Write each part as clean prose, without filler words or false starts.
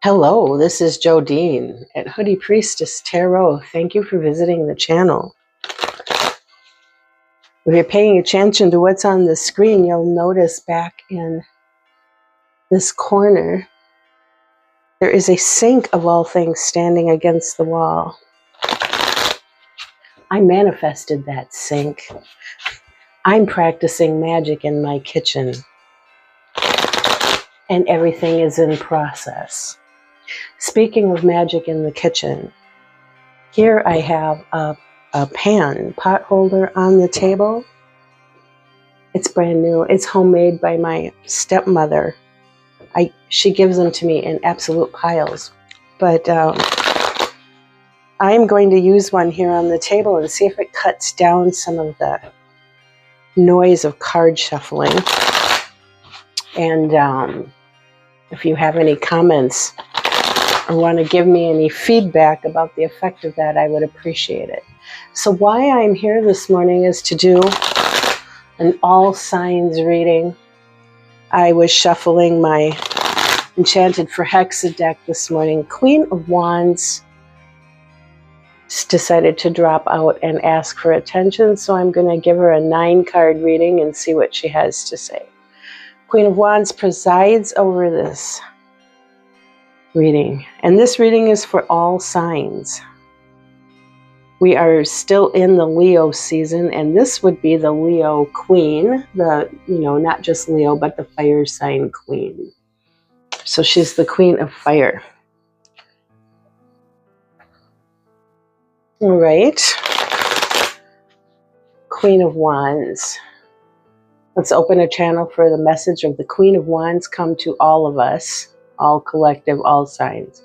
Hello, this is Jodine at Hoodie Priestess Tarot. Thank you for visiting the channel. If you're paying attention to what's on the screen, you'll notice back in this corner, there is a sink of all things standing against the wall. I manifested that sink. I'm practicing magic in my kitchen, and everything is in process. Speaking of magic in the kitchen, here I have a pot holder on the table. It's brand new. It's homemade by my stepmother. She gives them to me in absolute piles. But I'm going to use one here on the table and see if it cuts down some of the noise of card shuffling. And if you have any comments or want to give me any feedback about the effect of that, I would appreciate it. So why I'm here this morning is to do an all signs reading. I was shuffling my Enchanted Forhaxa deck this morning. Queen of Wands decided to drop out and ask for attention, so I'm going to give her a 9-card reading and see what she has to say. Queen of Wands presides over this reading, and this reading is for all signs. We are still in the Leo season, and this would be the Leo queen, not just Leo, but the fire sign queen. So she's the queen of fire. All right. Queen of Wands. Let's open a channel for the message of the Queen of Wands come to all of us, all collective, all signs.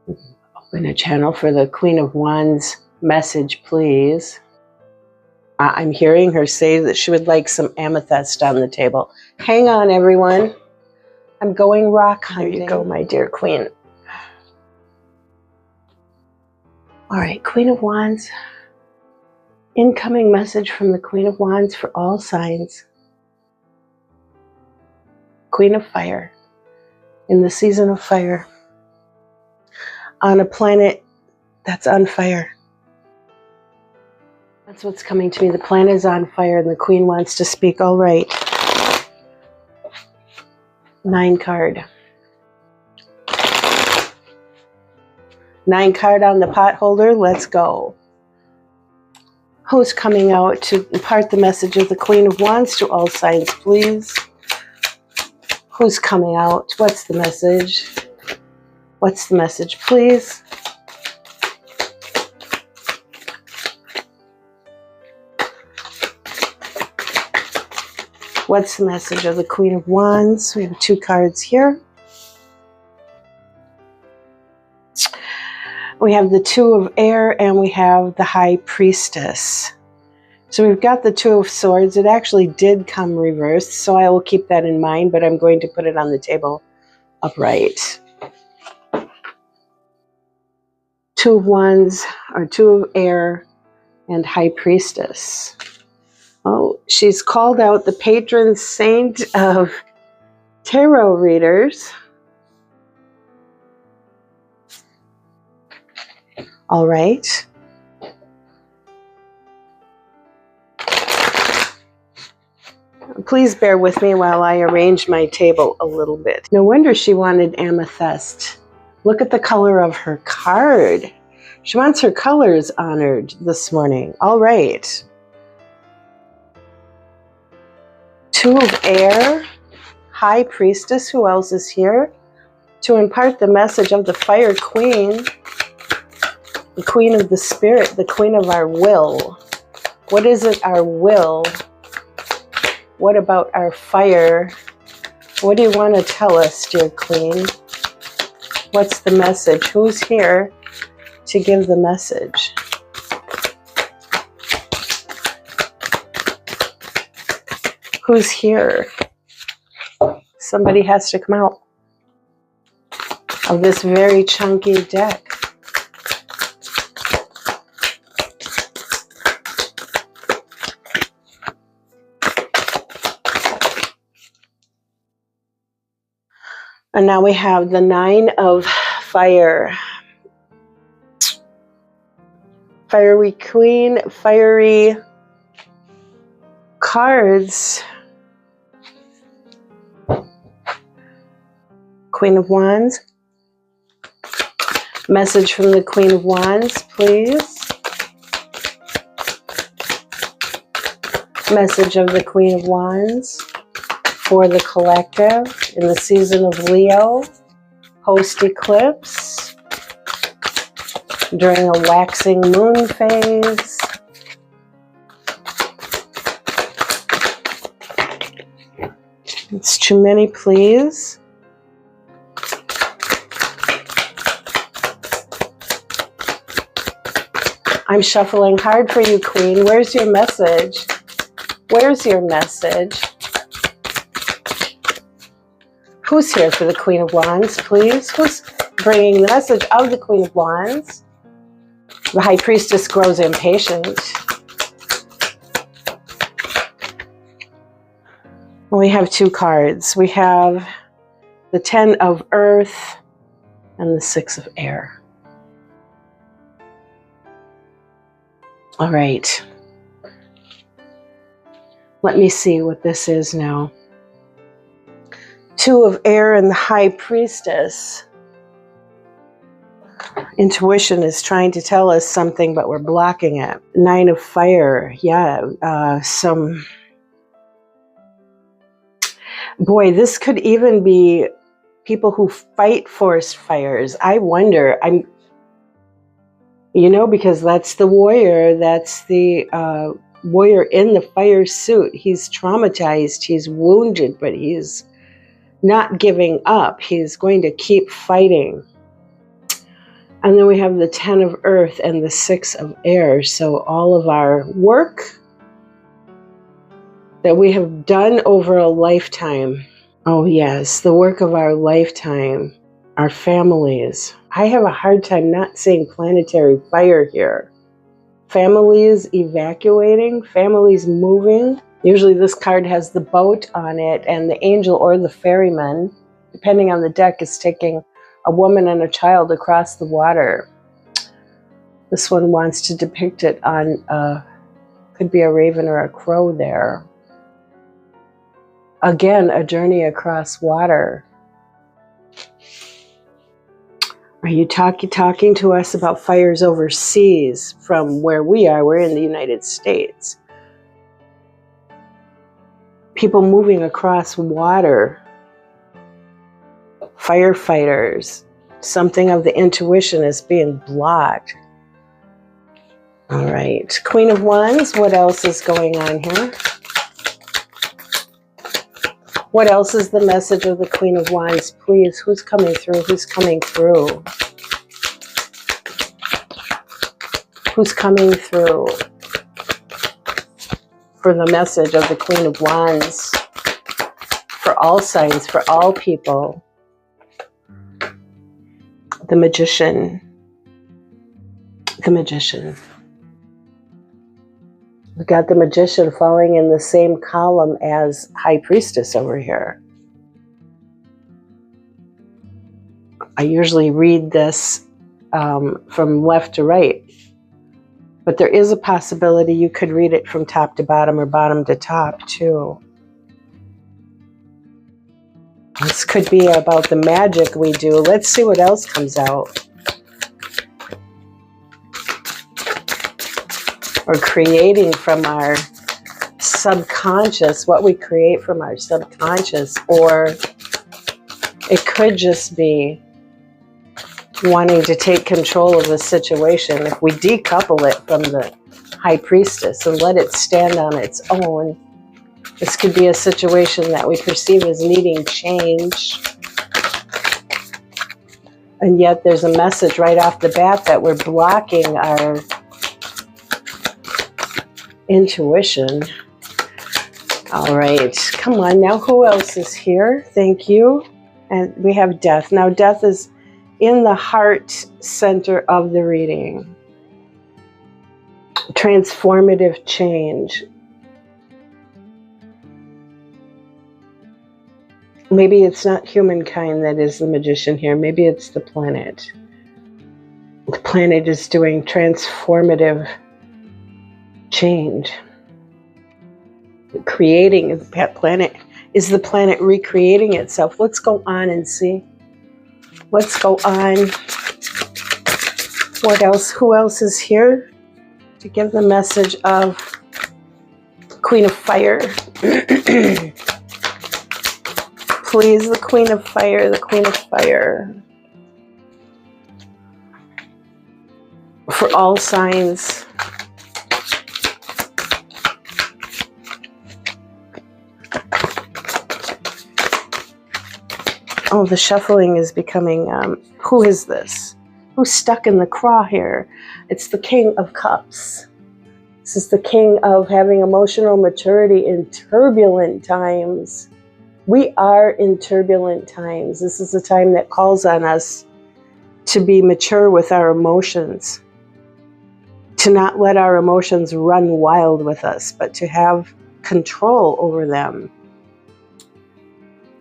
Open a channel for the Queen of Wands message, please. I'm hearing her say that she would like some amethyst on the table. Hang on, everyone. I'm going rock hunting. There you go, my dear queen. All right, Queen of Wands. Incoming message from the Queen of Wands for all signs. Queen of Fire. In the season of fire. On a planet that's on fire. That's what's coming to me. The planet is on fire and the Queen wants to speak. All right. 9 card. 9 card on the pot holder. Let's go. Who's coming out to impart the message of the Queen of Wands to all signs, please? Who's coming out? What's the message? What's the message, please? What's the message of the Queen of Wands? We have 2 cards here. We have the 2 of Air and we have the High Priestess. So we've got the 2 of Swords. It actually did come reversed, so I will keep that in mind, but I'm going to put it on the table upright. 2 of Wands, or 2 of Air and High Priestess. Oh, she's called out the patron saint of tarot readers. All right. Please bear with me while I arrange my table a little bit. No wonder she wanted amethyst. Look at the color of her card. She wants her colors honored this morning. All right. 2 of Air, High Priestess. Who else is here to impart the message of the Fire Queen? The Queen of the Spirit, the Queen of our will. What is it, our will? What about our fire? What do you want to tell us, dear Queen? What's the message? Who's here to give the message? Who's here? Somebody has to come out of this very chunky deck. And now we have the 9 of fire. Fiery queen, fiery cards. Queen of Wands. Message from the Queen of Wands, please. Message of the Queen of Wands for the collective in the season of Leo, post eclipse, during a waxing moon phase. It's too many, please. I'm shuffling hard for you, Queen. Where's your message? Where's your message? Who's here for the Queen of Wands, please? Who's bringing the message of the Queen of Wands? The High Priestess grows impatient. We have 2 cards. We have the 10 of Earth and the 6 of Air. All right. Let me see what this is now. 2 of Air and the High Priestess. Intuition is trying to tell us something, but we're blocking it. 9 of Fire. Yeah, boy, this could even be people who fight forest fires. I wonder, because that's the warrior, that's the warrior in the fire suit. He's traumatized, he's wounded, but he's not giving up. He's going to keep fighting. And then we have the 10 of Earth and the 6 of Air. So all of our work that we have done over a lifetime. Oh yes, the work of our lifetime, our families. I have a hard time not seeing planetary fire here. Families evacuating, families moving. Usually this card has the boat on it, and the angel or the ferryman, depending on the deck, is taking a woman and a child across the water. This one wants to depict it on, could be a raven or a crow there. Again, a journey across water. Are you talking to us about fires overseas from where we are? We're in the United States. People moving across water. Firefighters. Something of the intuition is being blocked. All right. Queen of Wands, what else is going on here? What else is the message of the Queen of Wands? Please, who's coming through? Who's coming through? Who's coming through for the message of the Queen of Wands? For all signs, for all people. The Magician. The Magician. We've got the Magician falling in the same column as High Priestess over here. I usually read this from left to right, but there is a possibility you could read it from top to bottom or bottom to top too. This could be about the magic we do. Let's see what else comes out. Or creating from our subconscious, what we create from our subconscious, or it could just be wanting to take control of the situation. If we decouple it from the High Priestess and let it stand on its own, this could be a situation that we perceive as needing change. And yet there's a message right off the bat that we're blocking our intuition. All right, come on now. Who else is here? Thank you. And we have Death. Now, Death is in the heart center of the reading. Transformative change. Maybe it's not humankind that is the magician here. Maybe it's the planet. The planet is doing transformative change. Creating the planet. Is the planet recreating itself? Let's go on and see. Let's go on. What else? Who else is here to give the message of Queen of Fire? Please, the Queen of Fire, the Queen of Fire. For all signs. Oh, the shuffling is becoming, who is this? Who's stuck in the craw here? It's the King of Cups. This is the king of having emotional maturity in turbulent times. We are in turbulent times. This is a time that calls on us to be mature with our emotions, to not let our emotions run wild with us, but to have control over them.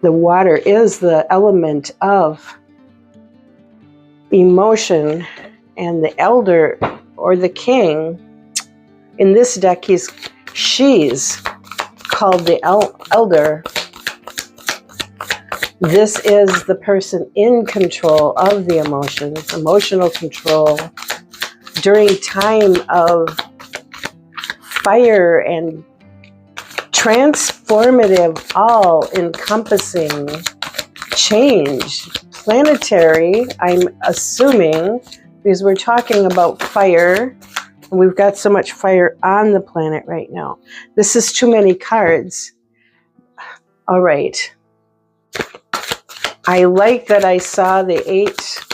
The water is the element of emotion, and the elder or the king, in this deck, she's called the elder. This is the person in control of the emotions, emotional control, during time of fire and transformative, all-encompassing change. Planetary, I'm assuming, because we're talking about fire, and we've got so much fire on the planet right now. This is too many cards. All right. I like that I saw the 8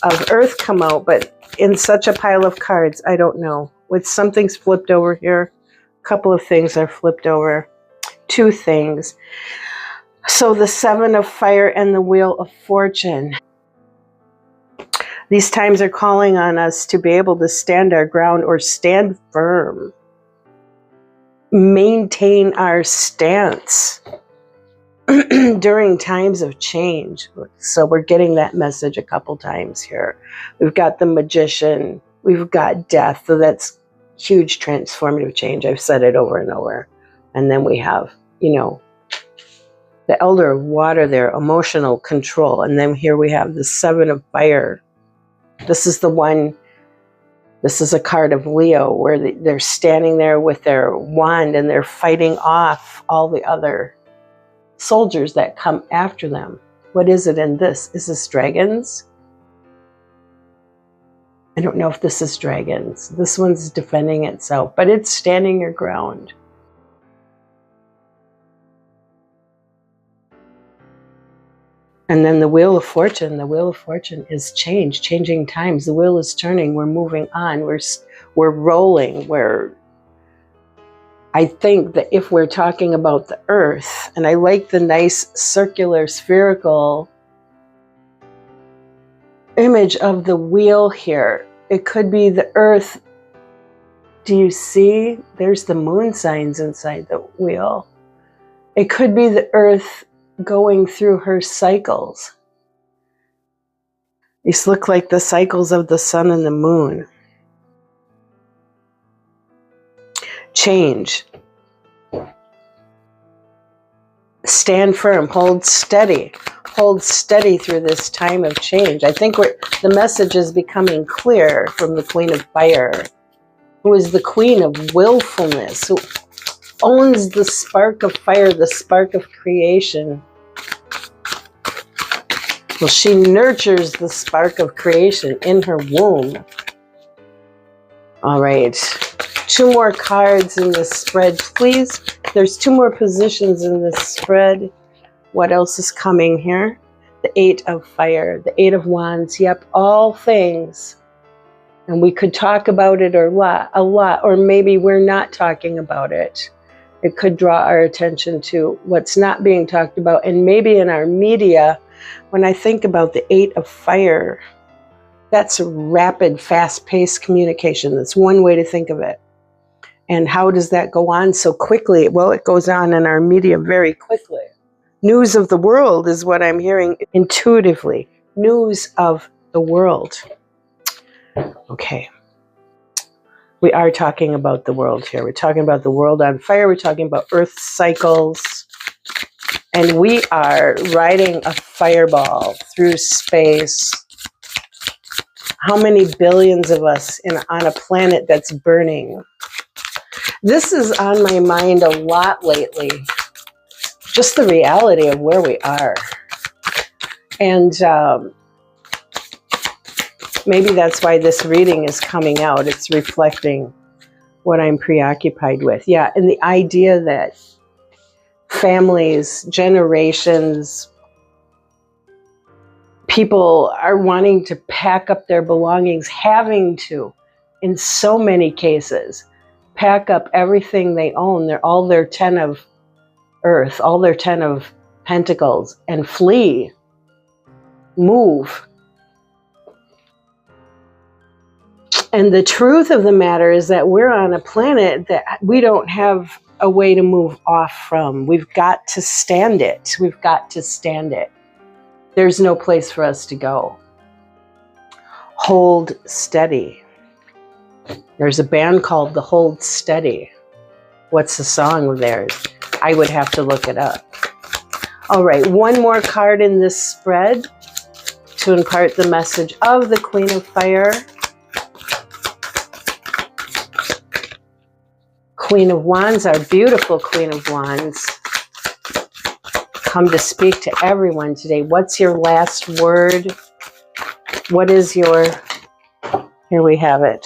of Earth come out, but in such a pile of cards, I don't know. With something's flipped over here. A couple of things are flipped over. 2 things. So the 7 of Fire and the Wheel of Fortune. These times are calling on us to be able to stand our ground or stand firm. Maintain our stance during times of change. So we're getting that message a couple times here. We've got the Magician. We've got Death. So that's huge transformative change. I've said it over and over. And then we have, the Elder of Water there, emotional control. And then here we have the 7 of Fire. This is the one, this is a card of Leo where they're standing there with their wand and they're fighting off all the other soldiers that come after them. What is it in this? Is this dragons? I don't know if this is dragons. This one's defending itself, but it's standing your ground. And then the Wheel of Fortune. The Wheel of Fortune is change, changing times. The wheel is turning. We're moving on. We're rolling. I think that if we're talking about the Earth, and I like the nice circular spherical image of the wheel here. It could be the Earth. Do you see? There's the moon signs inside the wheel. It could be the Earth going through her cycles. These look like the cycles of the sun and the moon. Change. Stand firm. Hold steady. Hold steady through this time of change. I think the message is becoming clear from the Queen of Fire, who is the queen of willfulness, who owns the spark of fire, the spark of creation. Well, she nurtures the spark of creation in her womb. All right. 2 more cards in this spread, please. There's 2 more positions in this spread. What else is coming here? The 8 of Fire, the 8 of Wands. Yep, all things. And we could talk about it a lot, or maybe we're not talking about it. It could draw our attention to what's not being talked about. And maybe in our media, when I think about the 8 of Fire, that's rapid, fast-paced communication. That's one way to think of it. And how does that go on so quickly? Well, it goes on in our media very quickly. News of the world is what I'm hearing intuitively. News of the world. Okay. We are talking about the world here. We're talking about the world on fire. We're talking about earth cycles. And we are riding a fireball through space. How many billions of us on a planet that's burning? This is on my mind a lot lately. Just the reality of where we are. And maybe that's why this reading is coming out. It's reflecting what I'm preoccupied with. Yeah, and the idea that families, generations, people are wanting to pack up their belongings, having to, in so many cases, pack up everything they own, all their 10 of earth, all their 10 of pentacles, and flee, move. And the truth of the matter is that we're on a planet that we don't have a way to move off from. We've got to stand it. We've got to stand it. There's no place for us to go. Hold steady. There's a band called the Hold Steady. What's the song of theirs? I would have to look it up. All right, one more card in this spread to impart the message of the Queen of Fire. Queen of Wands, our beautiful Queen of Wands, come to speak to everyone today. What's your last word? What is your, here we have it,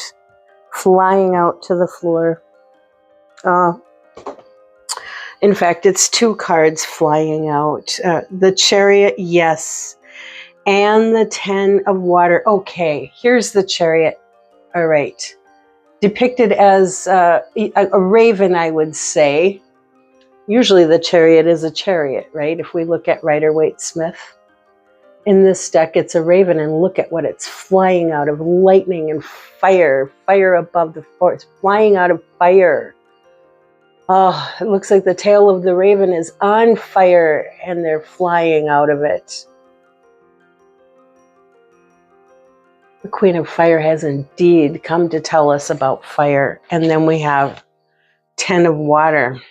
flying out to the floor. In fact, it's two cards flying out. The Chariot, yes, and the 10 of water. Okay, here's the Chariot. All right. Depicted as a raven, I would say. Usually the Chariot is a chariot, right? If we look at Rider-Waite-Smith. In this deck, it's a raven, and look at what it's flying out of: lightning and fire. Fire above the forest, flying out of fire. Oh, it looks like the tail of the raven is on fire, and they're flying out of it. The Queen of Fire has indeed come to tell us about fire. And then we have 10 of water.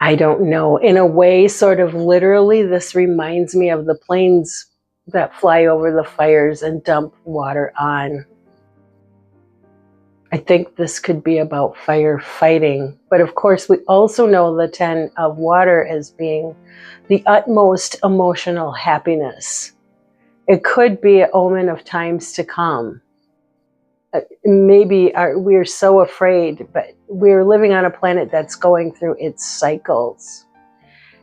I don't know. In a way, sort of literally, this reminds me of the planes that fly over the fires and dump water on. I think this could be about firefighting. But of course, we also know the 10 of water as being the utmost emotional happiness. It could be an omen of times to come. Maybe we're so afraid, but we're living on a planet that's going through its cycles.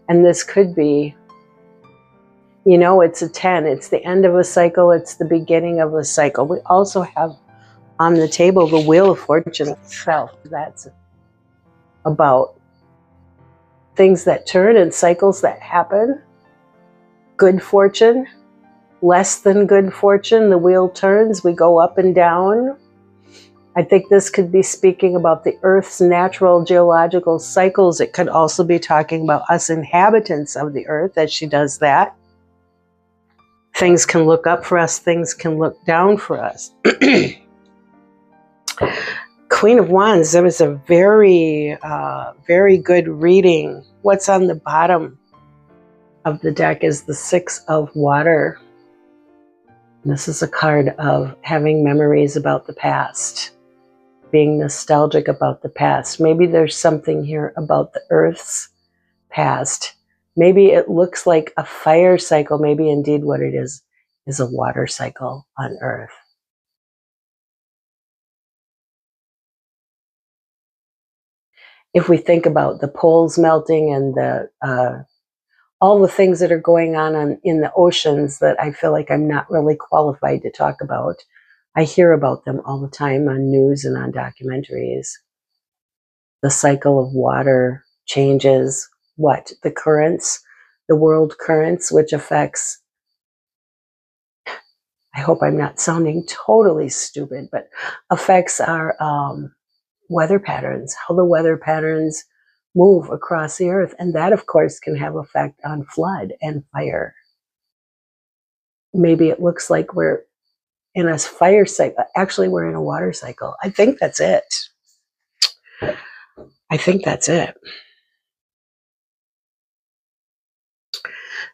And this could be, you know, it's a 10. It's the end of a cycle. It's the beginning of a cycle. We also have on the table the Wheel of Fortune itself. That's about things that turn and cycles that happen. Good fortune, less than good fortune. The wheel turns. We go up and down. I think this could be speaking about the Earth's natural geological cycles. It could also be talking about us inhabitants of the Earth as she does that. Things can look up for us. Things can look down for us. Queen of Wands, that was a very, very good reading. What's on the bottom of the deck is the 6 of water. This is a card of having memories about the past, being nostalgic about the past. Maybe there's something here about the Earth's past. Maybe it looks like a fire cycle. Maybe indeed what it is a water cycle on Earth. If we think about the poles melting and all the things that are going on in the oceans that I feel like I'm not really qualified to talk about. I hear about them all the time on news and on documentaries. The cycle of water changes what? The currents, the world currents, which affects, I hope I'm not sounding totally stupid, but affects our weather patterns, how the weather patterns move across the earth. And that, of course, can have effect on flood and fire. Maybe it looks like we're in a fire cycle. Actually, we're in a water cycle. I think that's it. I think that's it.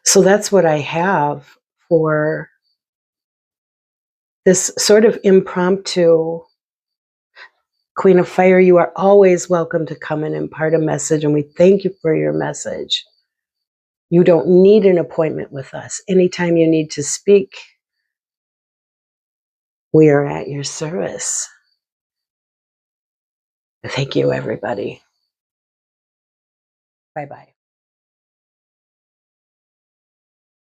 So that's what I have for this sort of impromptu Queen of Fire. You are always welcome to come and impart a message, and we thank you for your message. You don't need an appointment with us. Anytime you need to speak, we are at your service. Thank you, everybody. Bye-bye.